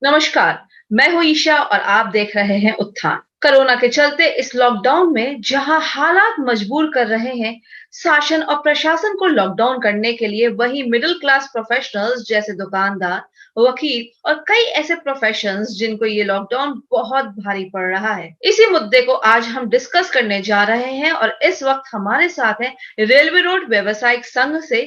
नमस्कार, मैं हूँ ईशा और आप देख रहे हैं उत्थान। कोरोना के चलते इस लॉकडाउन में जहां हालात मजबूर कर रहे हैं शासन और प्रशासन को लॉकडाउन करने के लिए, वहीं मिडिल क्लास प्रोफेशनल्स जैसे दुकानदार, वकील और कई ऐसे प्रोफेशंस जिनको ये लॉकडाउन बहुत भारी पड़ रहा है। इसी मुद्दे को आज हम डिस्कस करने जा रहे हैं और इस वक्त हमारे साथ हैं रेलवे रोड व्यवसायिक संघ से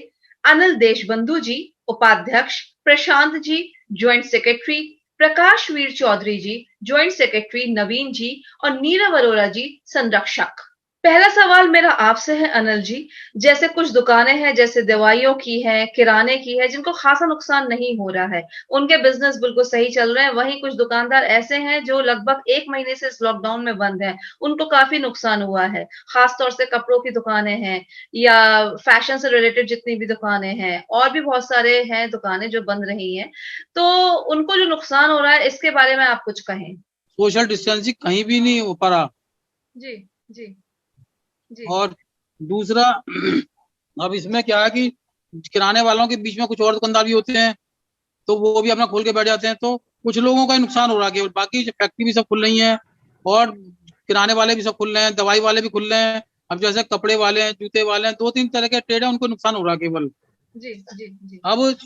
अनिल देशबंधु जी, उपाध्यक्ष, प्रशांत जी, ज्वाइंट सेक्रेटरी, प्रकाश वीर चौधरी जी, ज्वाइंट सेक्रेटरी, नवीन जी और नीरव अरोरा जी, संरक्षक। पहला सवाल मेरा आपसे है अनिल जी, जैसे कुछ दुकानें हैं, जैसे दवाइयों की है, किराने की है, जिनको खासा नुकसान नहीं हो रहा है, उनके बिजनेस बिल्कुल सही चल रहे हैं। वहीं कुछ दुकानदार ऐसे हैं जो लगभग 1 महीने से इस लॉकडाउन में बंद हैं, उनको काफी नुकसान हुआ है। खास तौर से कपड़ों की दुकानें हैं या फैशन से रिलेटेड जितनी भी दुकानें हैं, और भी बहुत सारे हैं दुकानें जो बंद रही हैं। तो उनको जो नुकसान हो रहा है, इसके बारे में आप कुछ कहें? सोशल डिस्टेंसिंग कहीं भी नहीं हो पा रहा। जी, जी, जी। और दूसरा अब इसमें क्या है कि किराने वालों के बीच में कुछ और दुकानदार भी होते हैं, तो वो भी अपना खोल के बैठ जाते हैं, तो कुछ लोगों का ही नुकसान हो रहा है केवल। बाकी जो फैक्ट्री भी सब खुल रही है और किराने वाले भी सब खुल रहे हैं, दवाई वाले भी खुल रहे हैं। अब जैसे कपड़े वाले हैं, जूते वाले हैं, 2-3 तरह के ट्रेड है, उनको नुकसान हो रहा है केवल। जी, जी, जी। अब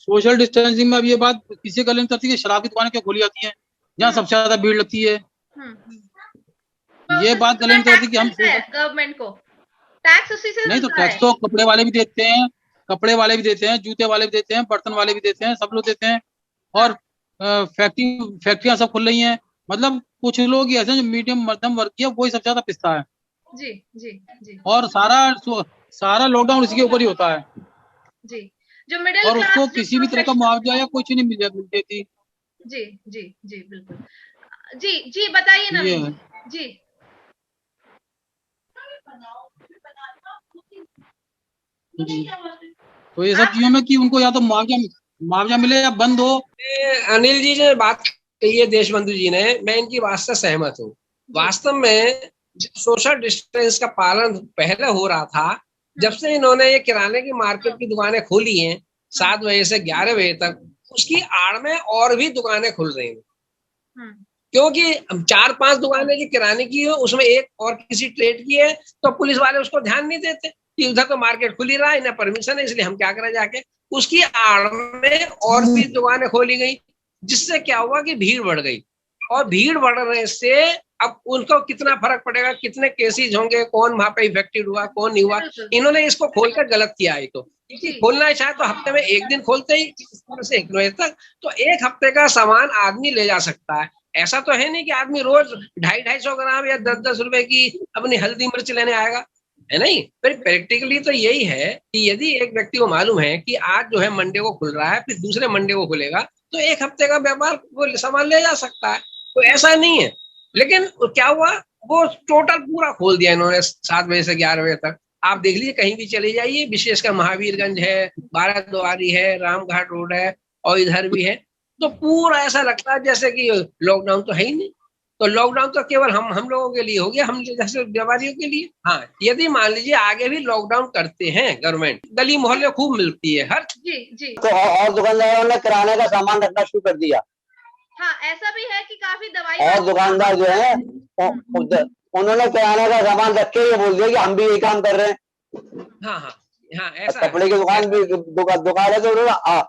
सोशल डिस्टेंसिंग में अब ये बात किसी गले में उतरती है कि शराब की दुकानें क्यों खोली जाती हैं जहाँ हुँ, सबसे ज्यादा भीड़ लगती है। हुँ, हुँ। तो ये उससे बात गले कितना में उतरती है टैक्स कि हम मिलता है गवर्नमेंट को? टैक्स उसी से नहीं, तो मिलता है? टैक्स तो कपड़े वाले भी देते हैं, कपड़े वाले भी देते हैं, जूते वाले भी देते हैं, बर्तन वाले भी देते हैं, सब लोग देते हैं। हाँ, और फैक्ट्रियां सब खुल रही हैं। मतलब कुछ लोग ही ऐसे हैं जो मीडियम मध्यम वर्ग की है, वही सबसे ज्यादा पिसता है। जी, जी, जी, और सारा लॉकडाउन इसी के ऊपर ही होता है। जी। जो मिडल और उसको क्लास जो किसी भी तरह का प्रोफेशनल मुआवजा या कुछ नहीं मिल देती। जी, जी, जी, बिल्कुल। जी, जी, बताइए ये नवीन है। जी। जी। जी। तो ये सब आप चीजों में कि उनको या तो मुआवजा मुआवजा मिले या बंद हो। अनिल जी ने बात कही है देशबंधु जी ने, मैं इनकी बात से सहमत हूँ। जी। वास्तव में जब सोशल डिस्टेंस का पालन पहले हो रहा था, जब हुँ, से इन्होंने ये किराने की मार्केट की दुकानें खोली हैं हुँ, 7 बजे से 11 बजे तक, उसकी आड़ में और भी दुकानें खुल रही हैं। हुँ, क्योंकि 4-5 दुकानें की किराने की हो, उसमें एक और किसी ट्रेड की है, तो पुलिस वाले उसको ध्यान नहीं देते कि उधर तो मार्केट खुली रहा है, इन्हें परमिशन है, इसलिए हम क्या करें जाके। उसकी आड़ में और भी दुकानें खोली गई, जिससे क्या हुआ कि भीड़ बढ़ गई। और भीड़ बढ़ने से अब उनको कितना फर्क पड़ेगा, कितने केसेज होंगे, कौन वहां पे इफेक्टेड हुआ, कौन नहीं हुआ। बिल्कुल। इन्होंने इसको खोलकर गलत किया है। तो क्योंकि जी, खोलना है चाहे तो हफ्ते में एक दिन खोलते ही, इस तरह से 1 बजे तक, तो 1 हफ्ते का सामान आदमी ले जा सकता है। ऐसा तो है नहीं कि आदमी रोज 250-250 ग्राम या 10-10 रुपए की अपनी हल्दी मिर्च लेने आएगा, है नहीं। फिर प्रैक्टिकली तो यही है कि यदि एक व्यक्ति को मालूम है कि आज जो है मंडे को खुल रहा है, फिर दूसरे मंडे को खुलेगा, तो 1 हफ्ते का व्यापार वो सामान ले जा सकता है। तो हुँ, ऐसा नहीं है। लेकिन क्या हुआ, वो टोटल पूरा खोल दिया इन्होंने 7 बजे से 11 बजे तक। आप देख लीजिए, कहीं भी चले जाइए, विशेषकर महावीरगंज है, बाराद्वारी है, रामघाट रोड है, और इधर भी है, तो पूरा ऐसा लगता है जैसे कि लॉकडाउन तो है ही नहीं। तो लॉकडाउन तो केवल हम लोगों के लिए हो गया, हम जैसे व्यापारियों के लिए। हाँ, यदि मान लीजिए आगे भी लॉकडाउन करते हैं गवर्नमेंट, गली मोहल्ले खूब मिलती है हर। जी, जी। तो और दुकानदारों ने किराने का सामान रखना शुरू कर दिया। हाँ, ऐसा भी है कि काफ़ी दवाई और वाले दुकानदार जो है उन्होंने किराने का सामान रख के ये बोल दिया कि हम भी यही काम कर रहे हैं। हाँ, हाँ, हाँ, ऐसा है, कपड़े की दुकान ऐसा भी है। दुकान है, तो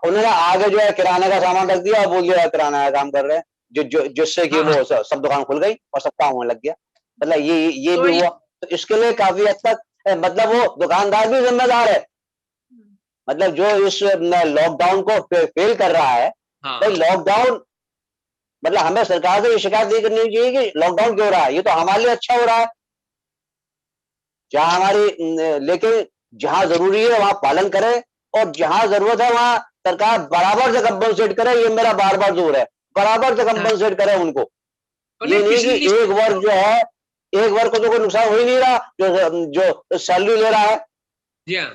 उन्होंने आगे जो है किराने का सामान रख दिया और बोल दिया किराना का काम कर रहे हैं, जिससे कि हाँ, हाँ। वो सब दुकान खुल गई और सब काम होने लग गया। मतलब ये तो भी हुआ। तो इसके लिए काफी हद तक मतलब वो दुकानदार भी जिम्मेदार है। मतलब जो इस लॉकडाउन को फेल कर रहा है, भाई हाँ, लॉकडाउन मतलब हमें सरकार से ये शिकायत नहीं करनी चाहिए कि लॉकडाउन क्यों हो रहा है, ये तो हमारे लिए अच्छा हो रहा है। जहां लेकिन जहां जरूरी है वहां पालन करे, और जहां जरूरत है वहां सरकार बराबर से कंपनसेट करे। ये मेरा बार बार जोर है, बराबर से हाँ। कंपनसेट करे उनको। तो ये नहीं, नहीं कि पिछली एक वर्ग जो है, एक वर्ग को तो कोई नुकसान हो ही नहीं रहा, जो सैलरी ले रहा है, जी हाँ।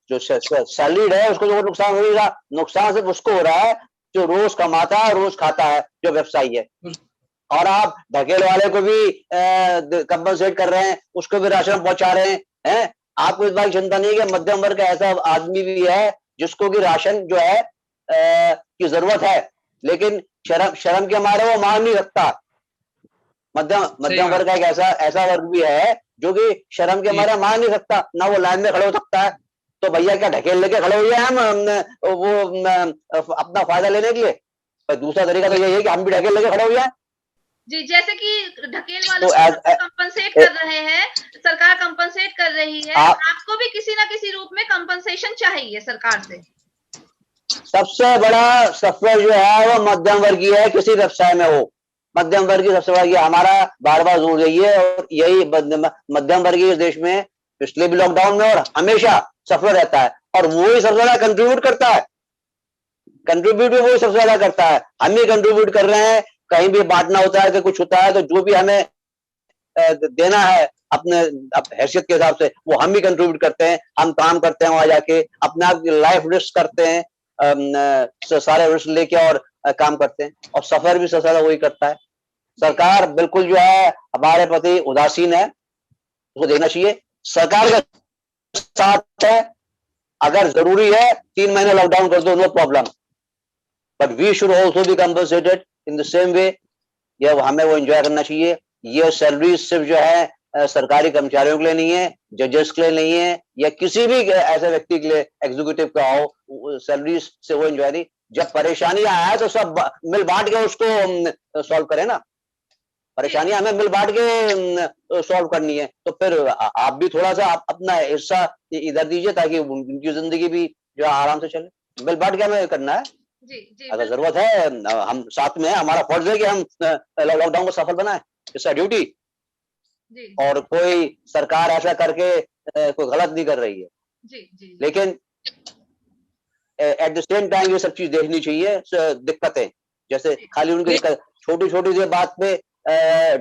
जो सैलरीड है उसको तो कोई नुकसान हो नहीं रहा। नुकसान सिर्फ उसको हो रहा है जो रोज कमाता है, रोज खाता है, जो व्यवसायी है। और आप ढकेल वाले को भी कंपनसेट कर रहे हैं, उसको भी राशन पहुंचा रहे हैं। आपको इस बात की चिंता नहीं है कि मध्यम वर्ग का ऐसा आदमी भी है जिसको कि राशन जो है की जरूरत है, लेकिन शर्म के मारे वो मांग नहीं सकता। मध्यम वर्ग का एक ऐसा वर्ग भी है जो कि शर्म के मारे मांग नहीं सकता, ना वो लाइन में खड़े हो सकता है। तो भैया क्या ढकेल लेके खड़े हो गए हम वो अपना फायदा लेने के लिए? पर दूसरा तरीका तो यही है कि हम भी ढकेल लेके खड़े हो जाए। जी, जैसे कि ढकेल वालों को कंपनसेट कर रहे हैं, सरकार कंपनसेट कर रही है, आपको भी किसी ना किसी रूप में कंपनसेशन चाहिए सरकार से। सबसे बड़ा सफर जो है वो मध्यम वर्गीय है, किसी व्यवसाय में हो मध्यम वर्गीय सबसे बड़ा, हमारा बार बार जोर यही है। और यही मध्यम वर्गीय देश में पिछले भी लॉकडाउन में और हमेशा सफर रहता है, और वो ही सबसे ज्यादा कंट्रीब्यूट करता है। कंट्रीब्यूट भी वो सबसे ज्यादा करता है, हम ही कंट्रीब्यूट कर रहे हैं। कहीं भी बांटना होता है कि कुछ होता है तो जो भी हमें देना है अपने हैसियत के हिसाब से वो हम ही कंट्रीब्यूट करते हैं। हम काम करते हैं वहां जाके, अपने आप की लाइफ रिस्क करते हैं, सारे रिस्क लेके और काम करते हैं, और सफर भी सबसे ज्यादा वही करता है। सरकार बिल्कुल जो है हमारे प्रति उदासीन है, उसको देखना चाहिए। सरकार का साथ है, अगर जरूरी है 3 महीने लॉकडाउन कर दो, no problem, but we should also be compensated in the same way. ये हमें वो एंजॉय करना चाहिए। ये सैलरी सिर्फ जो है सरकारी कर्मचारियों के लिए नहीं है, जजेस के लिए नहीं है, या किसी भी ऐसे व्यक्ति के लिए एग्जीक्यूटिव का हो, सैलरी से वो एंजॉय नहीं। जब परेशानी आया तो सब मिल बांट के उसको सॉल्व करें ना। परेशानियां हमें मिल बांट के सॉल्व करनी है, तो फिर आप भी थोड़ा सा अपना हिस्सा इधर दीजिए ताकि उनकी जिंदगी भी जो आराम से चले। मिल बांट के हमें करना है। जी, अगर जरूरत है हम साथ में हैं, हमारा फर्ज है कि हम लॉकडाउन को सफल बनाएं, इट्स अ ड्यूटी। और कोई सरकार ऐसा करके कोई गलत नहीं कर रही है। जी। लेकिन एट द सेम टाइम ये सब चीज देखनी चाहिए। दिक्कतें जैसे खाली उनकी छोटी छोटी सी बात पे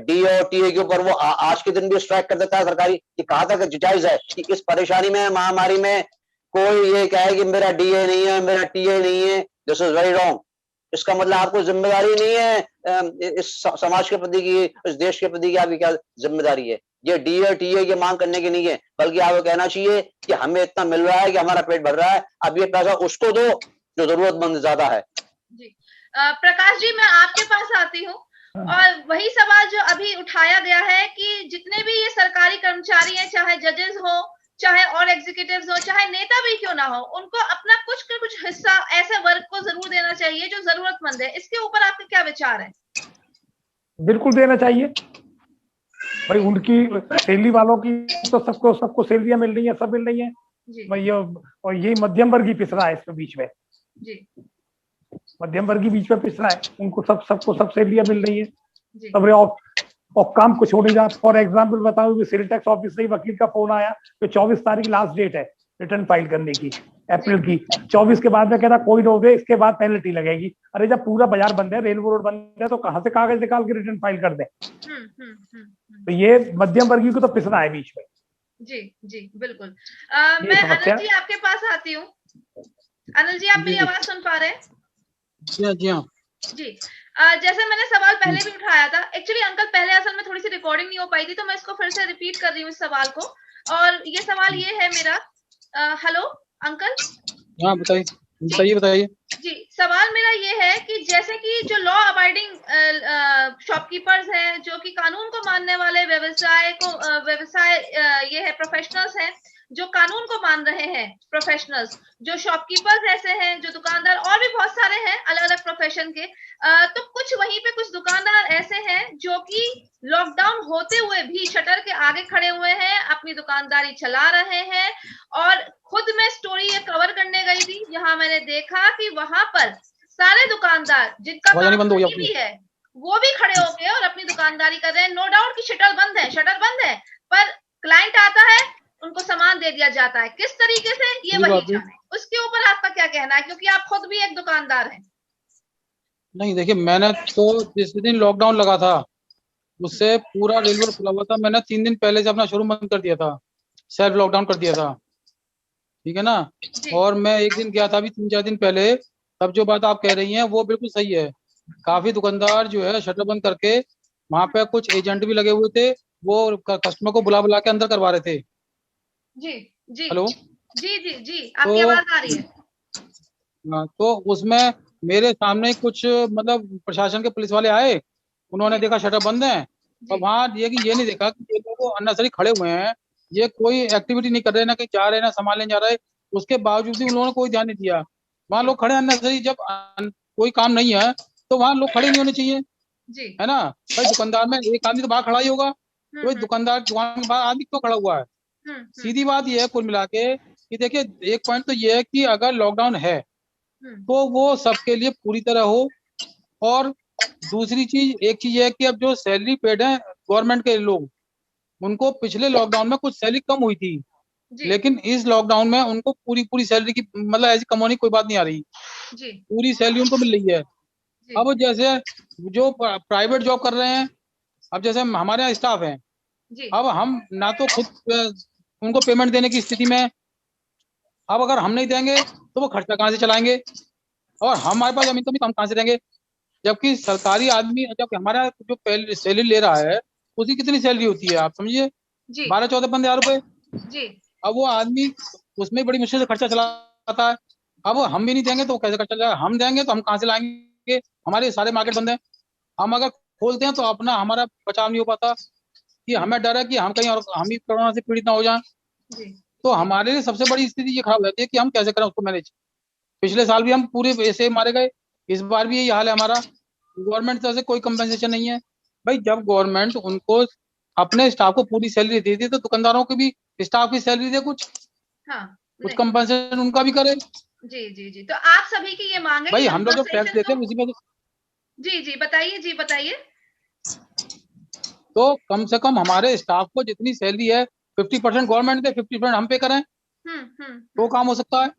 डी और टीए के ऊपर वो आज के दिन भी स्ट्राइक कर देता है सरकारी, कि कहा था कि जायज है कि इस परेशानी में, महामारी में कोई ये कहे कि मेरा डीए नहीं है, मेरा टीए नहीं है, दिस इज वेरी रॉन्ग। इसका मतलब आपको जिम्मेदारी नहीं है इस समाज के प्रति की, इस देश के प्रति की आपकी क्या जिम्मेदारी है। ये डीए टीए की मांग करने की नहीं है, बल्कि आपको कहना चाहिए कि हमें इतना मिल रहा है कि हमारा पेट भर रहा है, अब ये पैसा उसको दो जो जरूरतमंद ज्यादा है। जी प्रकाश जी, मैं आपके पास आती हूँ, और वही सवाल जो अभी उठाया गया है कि जितने भी ये सरकारी कर्मचारी हैं, चाहे जजेस हो, चाहे और एग्जीक्यूटिव्स हो, चाहे नेता भी क्यों ना हो, उनको अपना कुछ हिस्सा ऐसे वर्ग को जरूर देना चाहिए जो जरूरतमंद है। इसके ऊपर आपके क्या विचार है? बिल्कुल देना चाहिए भाई। उनकी सैलरी वालों की तो सबको सैलरियां मिल रही है, सब मिल रही है भाई। और यही मध्यम वर्ग ही पिस रहा है इसके बीच में। जी, मध्यम वर्ग ही बीच में पिस रहा है, उनको सबको सब सैलरियां मिल रही है, सब और काम कुछ हो नहीं रहा। फॉर एग्जाम्पल बताऊं, सेल टैक्स ऑफिस से ही वकील का फोन आया कि 24 तारीख लास्ट डेट है रिटर्न फाइल करने की, अप्रैल की। 24 के बाद में कहता कोई हो गए, इसके बाद पेनल्टी लगेगी। अरे जब पूरा बाजार बंद है, रेलवे रोड बंद है, तो कहां से कागज निकाल के रिटर्न फाइल कर दें? तो ये मध्यम वर्गीय को तो पिसना है बीच में। जी बिल्कुल। मैं अनिल जी आपके पास आती हूँ। अनिल जी, आप मेरी आवाज सुन पा रहे हैं? जी। जैसे मैंने सवाल पहले भी उठाया था, एक्चुअली अंकल पहले असल में थोड़ी सी रिकॉर्डिंग नहीं हो पाई थी, तो मैं इसको फिर से रिपीट कर रही हूँ इस सवाल को। और ये सवाल ये है मेरा। Hello uncle. हाँ बताइए। जी, सवाल मेरा ये है कि जैसे कि जो लॉ अबाइडिंग शॉपकीपर्स हैं, जो कि कानून को मानने वाले व्यवसाय ये है प्रोफेशनल्स हैं, जो कानून को मान रहे हैं प्रोफेशनल्स, जो शॉपकीपर्स ऐसे हैं, जो दुकानदार, और भी बहुत सारे हैं अलग अलग प्रोफेशन के। तो कुछ वहीं पे कुछ दुकानदार ऐसे हैं जो कि लॉकडाउन होते हुए भी शटर के आगे खड़े हुए हैं, अपनी दुकानदारी चला रहे हैं। और खुद मैं स्टोरी ये कवर करने गई थी, जहां मैंने देखा कि वहां पर सारे दुकानदार जिनका काम भी है वो भी खड़े होके और अपनी दुकानदारी कर रहे हैं। नो डाउट कि शटर बंद है, पर क्लाइंट आता है, उनको सामान दे दिया जाता है। किस तरीके से, ये वही जाने। उसके ऊपर आपका क्या कहना है, क्योंकि आप खुद भी एक दुकानदार हैं? नहीं देखिए, मैंने तो जिस दिन लॉकडाउन लगा था उससे पूरा रेलवे खुला हुआ था, मैंने 3 दिन पहले से अपना शोरूम बंद कर दिया था, सेल्फ लॉकडाउन कर दिया था, ठीक है ना। और मैं एक दिन गया था अभी 3-4 दिन पहले, तब जो बात आप कह रही हैं वो बिल्कुल सही है। काफी दुकानदार जो है शटर बंद करके, वहां पे कुछ एजेंट भी लगे हुए थे, वो कस्टमर को बुला बुला के अंदर करवा रहे थे। जी हेलो, जी आपकी आवाज आ रही है। तो उसमें मेरे सामने कुछ मतलब प्रशासन के पुलिस वाले आए, उन्होंने देखा शटर बंद है, और वहाँ ये कि ये नहीं देखा कि ये लोग अननेसेसरी खड़े हुए हैं, ये कोई एक्टिविटी नहीं कर रहे, ना कहीं जा रहे, ना संभालने जा रहे, उसके बावजूद भी उन लोगों ने कोई ध्यान नहीं दिया। वहाँ लोग खड़े अननेसेसरी, जब कोई काम नहीं है तो वहाँ लोग खड़े नहीं होने चाहिए, है ना। भाई दुकानदार में एक आदमी तो बाहर खड़ा ही होगा, तो भाई दुकानदार दुकान के बाहर आदमी क्यों खड़ा हुआ है। सीधी बात ये है कुल मिला के कि देखिए, एक पॉइंट तो ये है कि अगर लॉकडाउन है तो वो सबके लिए पूरी तरह हो, और दूसरी चीज, एक चीज ये है कि अब जो सैलरी पेड है गवर्नमेंट के लोग, उनको पिछले लॉकडाउन में कुछ सैलरी कम हुई थी, लेकिन इस लॉकडाउन में उनको पूरी पूरी सैलरी की, मतलब ऐसी कम होने की कोई बात नहीं आ रही, पूरी सैलरी उनको मिल रही है। अब जैसे जो प्राइवेट जॉब कर रहे हैं, अब जैसे हमारे यहाँ स्टाफ है, अब हम ना तो खुद उनको पेमेंट देने की स्थिति में, अब अगर हम नहीं देंगे तो वो खर्चा कहाँ से चलाएंगे, और हमारे पास जमीन तो हम कहाँ से देंगे। जबकि सरकारी आदमी, जब हमारा जो पहले सैलरी ले रहा है, उसकी कितनी सैलरी होती है आप समझिए, 12-14-15 रुपए। अब वो आदमी उसमें बड़ी मुश्किल से खर्चा चलाता है। अब हम भी नहीं देंगे तो कैसे खर्चा चलाएगा, हम देंगे तो हम कहाँ से लाएंगे, हमारे सारे मार्केट बंद है। हम अगर खोलते हैं तो अपना हमारा बचाव नहीं हो पाता, कि हमें डर है कि हम कहीं और हम ही कोरोना से पीड़ित ना हो जाए। तो हमारे लिए सबसे बड़ी स्थिति ये खराब हो जाती है कि हम कैसे करें उसको मैनेज। पिछले साल भी हम पूरे ऐसे मारे गए, इस बार भी यही हाल है हमारा। गवर्नमेंट तरफ से कोई कंपनसेशन नहीं है। भाई जब गवर्नमेंट उनको अपने स्टाफ को पूरी सैलरी देती है तो दुकानदारों की भी स्टाफ की सैलरी दे, कुछ कुछ कंपनसेशन उनका भी करे। जी तो आप सभी की ये मांग है भाई हम लोग जो टैक्स देते हैं उसी में जी बताइए। तो कम से कम हमारे स्टाफ को जितनी सैलरी है 50% गवर्नमेंट दे, 50% हम पे करें, तो काम हो सकता है।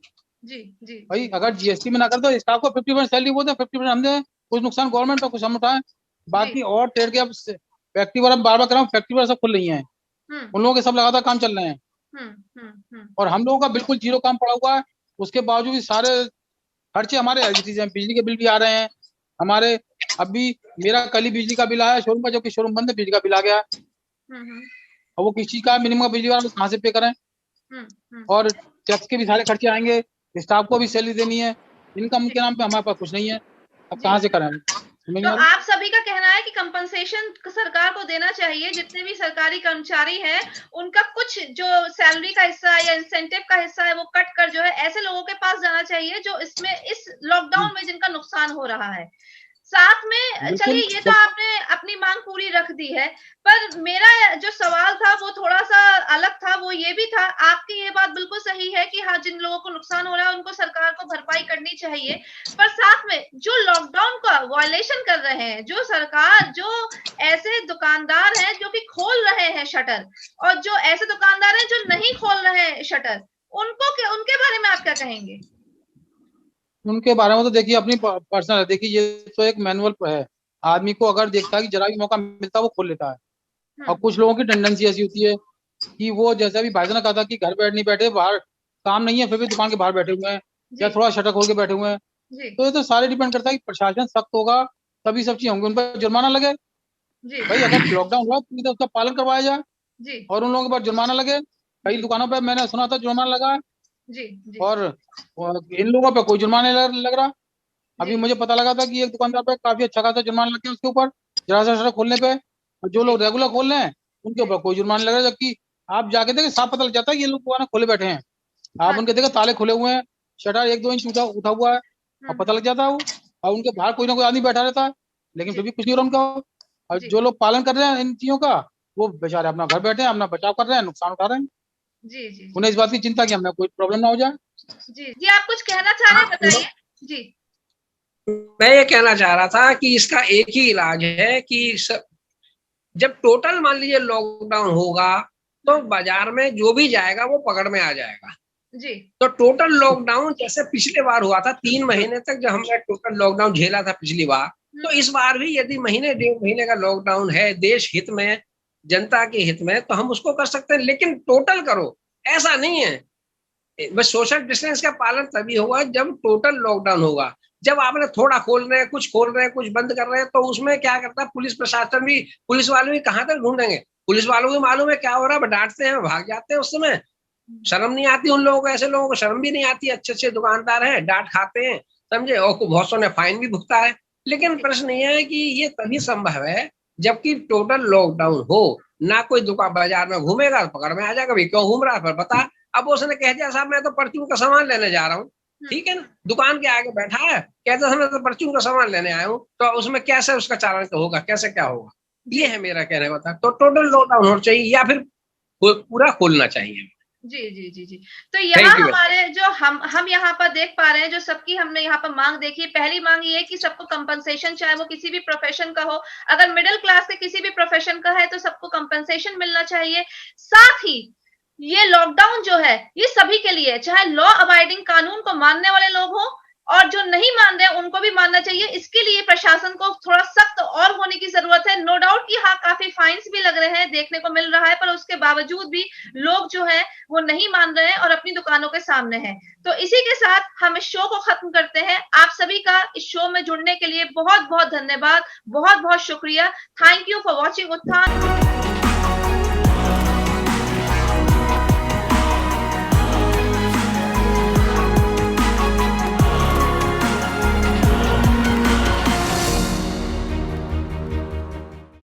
जी भाई अगर जीएसटी में ना कर तो स्टाफ को 50% सैलरी वो दे, 50% हम दें, कुछ नुकसान गवर्नमेंट का, कुछ हम उठाएं। बाकी और ट्रेड के अब फैक्ट्री वाला बार बार कर रहा हूँ, फैक्ट्री वाला सब खुल रही है, उन लोगों के सब लगातार काम चल रहे हैं, और हम लोगों का बिल्कुल जीरो काम पड़ा हुआ है। उसके बावजूद भी सारे खर्चे हमारे हैं, बिजली के बिल भी आ रहे हैं हमारे। अभी मेरा कल ही बिजली का बिल आया शोरूम का, जो कि शोरूम बंद है, बिजली का बिल आ गया। और वो किस चीज का मिनिमम बिजली वाला कहाँ से पे करें, और टैक्स के भी सारे खर्चे आएंगे, स्टाफ को भी सैलरी देनी है, इनकम के नाम पे हमारे पास कुछ नहीं है, अब कहाँ से करें। तो आप सभी का कहना है कि कंपनसेशन सरकार को देना चाहिए, जितने भी सरकारी कर्मचारी हैं उनका कुछ जो सैलरी का हिस्सा या इंसेंटिव का हिस्सा है वो कट कर जो है ऐसे लोगों के पास जाना चाहिए जो इसमें इस लॉकडाउन में जिनका नुकसान हो रहा है। साथ में चलिए ये तो आपने अपनी मांग पूरी रख दी है, पर मेरा जो सवाल था वो थोड़ा सा अलग था। वो ये भी था, आपकी ये बात बिल्कुल सही है कि हाँ जिन लोगों को नुकसान हो रहा है उनको सरकार को भरपाई करनी चाहिए, पर साथ में जो लॉकडाउन का वायलेशन कर रहे हैं, जो सरकार, जो ऐसे दुकानदार हैं जो कि खोल रहे हैं शटर, और जो ऐसे दुकानदार हैं जो नहीं खोल रहे हैं शटर, उनके बारे में आप क्या कहेंगे? उनके बारे में तो देखिए अपनी पर्सनल है। देखिए ये तो एक मैनुअल है, आदमी को अगर देखता है कि जरा भी मौका मिलता है वो खोल लेता है। और कुछ लोगों की टेंडेंसी ऐसी होती है कि वो जैसे अभी भाई ने कहा था कि घर बैठ नहीं बैठे, बाहर काम नहीं है फिर भी दुकान के बाहर बैठे हुए हैं, या थोड़ा शटर खोल के बैठे हुए हैं। तो ये तो सारे डिपेंड करता है कि प्रशासन सख्त होगा तभी सब चीज होंगे, उन पर जुर्माना लगे। भाई अगर लॉकडाउन हुआ तो उसका पालन करवाया जाए और उन लोगों पर जुर्माना लगे। कई दुकानों पर मैंने सुना था जुर्माना लगा, और इन लोगों पे कोई जुर्माना नहीं लग रहा। अभी मुझे पता लगा था कि एक दुकानदार पे काफी अच्छा खासा जुर्माना लग गया उसके ऊपर, जरा सा शटर खोलने पे। और जो लोग रेगुलर खोल रहे हैं उनके ऊपर कोई जुर्माना लग रहा है, जबकि आप जाके देखें साफ पता लग जाता है ये लोग दुकान खोले बैठे हैं। आप उनके देखे ताले खुले हुए हैं, शटर 1-2 इंच उठा हुआ है, और पता लग जाता है वो। और उनके बाहर कोई ना कोई आदमी बैठा रहता है, लेकिन फिर भी कुछ नहीं हो रहा उनका। और जो लोग पालन कर रहे हैं इन चीजों का, वो बेचारे अपना घर बैठे हैं, अपना बचाव कर रहे हैं, नुकसान उठा रहे हैं। उन्हें इस बात की चिंता कि हमें कोई प्रॉब्लम ना हो जाए। जी आप कुछ कहना चाह रहे हैं, बताइए। जी मैं ये कहना चाह रहा था कि इसका एक ही इलाज है कि जब टोटल मान लीजिए लॉकडाउन होगा तो बाजार में जो भी जाएगा वो पकड़ में आ जाएगा। जी तो टोटल लॉकडाउन जैसे पिछले बार हुआ था 3 महीने तक जब हमने टोटल लॉकडाउन झेला था पिछली बार, तो इस बार भी यदि महीने 1.5 महीने का लॉकडाउन है देश हित में, जनता के हित में, तो हम उसको कर सकते हैं, लेकिन टोटल करो ऐसा नहीं है। बस सोशल डिस्टेंस का पालन तभी होगा जब टोटल लॉकडाउन होगा। जब आपने थोड़ा खोल रहे हैं, कुछ खोल रहे हैं, कुछ बंद कर रहे हैं, तो उसमें क्या करता है पुलिस प्रशासन भी, पुलिस वाले भी कहाँ तक ढूंढेंगे। पुलिस वालों को मालूम है क्या हो रहा है, डांटते हैं, भाग जाते हैं। उस समय शर्म नहीं आती उन लोगों को, ऐसे लोगों को शर्म भी नहीं आती। अच्छे अच्छे दुकानदार हैं, डांट खाते हैं, समझे, और बहुत सौ ने फाइन भी भुगता है। लेकिन प्रश्न ये है कि ये तभी संभव है जबकि टोटल लॉकडाउन हो, ना कोई दुकान बाजार में घूमेगा तो पकड़ में आ जाएगा, भाई क्यों घूम रहा है पर बता। अब उसने कह दिया साहब मैं तो परचून का सामान लेने जा रहा हूँ, ठीक है ना, दुकान के आगे बैठा है, कहता है मैं तो परचून का सामान लेने आया हूँ, तो उसमें कैसे उसका चालान तो होगा, कैसे क्या होगा। ये है मेरा कहने का था। तो टोटल लॉकडाउन होना चाहिए या फिर पूरा खोलना चाहिए। जी जी जी जी। तो यहाँ हमारे जो हम यहाँ पर देख पा रहे हैं, जो सबकी हमने यहाँ पर मांग देखी, पहली मांग ये है कि सबको कंपनसेशन, चाहे वो किसी भी प्रोफेशन का हो, अगर मिडिल क्लास के किसी भी प्रोफेशन का है तो सबको कंपनसेशन मिलना चाहिए। साथ ही ये लॉकडाउन जो है ये सभी के लिए, चाहे लॉ अबाइडिंग कानून को मानने वाले लोग हो और जो नहीं मान रहे उनको भी मानना चाहिए। इसके लिए प्रशासन को थोड़ा सख्त और होने की जरूरत है। नो डाउट कि हाँ, काफी फाइन्स भी लग रहे हैं, देखने को मिल रहा है, पर उसके बावजूद भी लोग जो है वो नहीं मान रहे हैं और अपनी दुकानों के सामने हैं। तो इसी के साथ हम इस शो को खत्म करते हैं। आप सभी का इस शो में जुड़ने के लिए बहुत बहुत धन्यवाद, बहुत बहुत शुक्रिया। थैंक यू फॉर वॉचिंग उत्थान।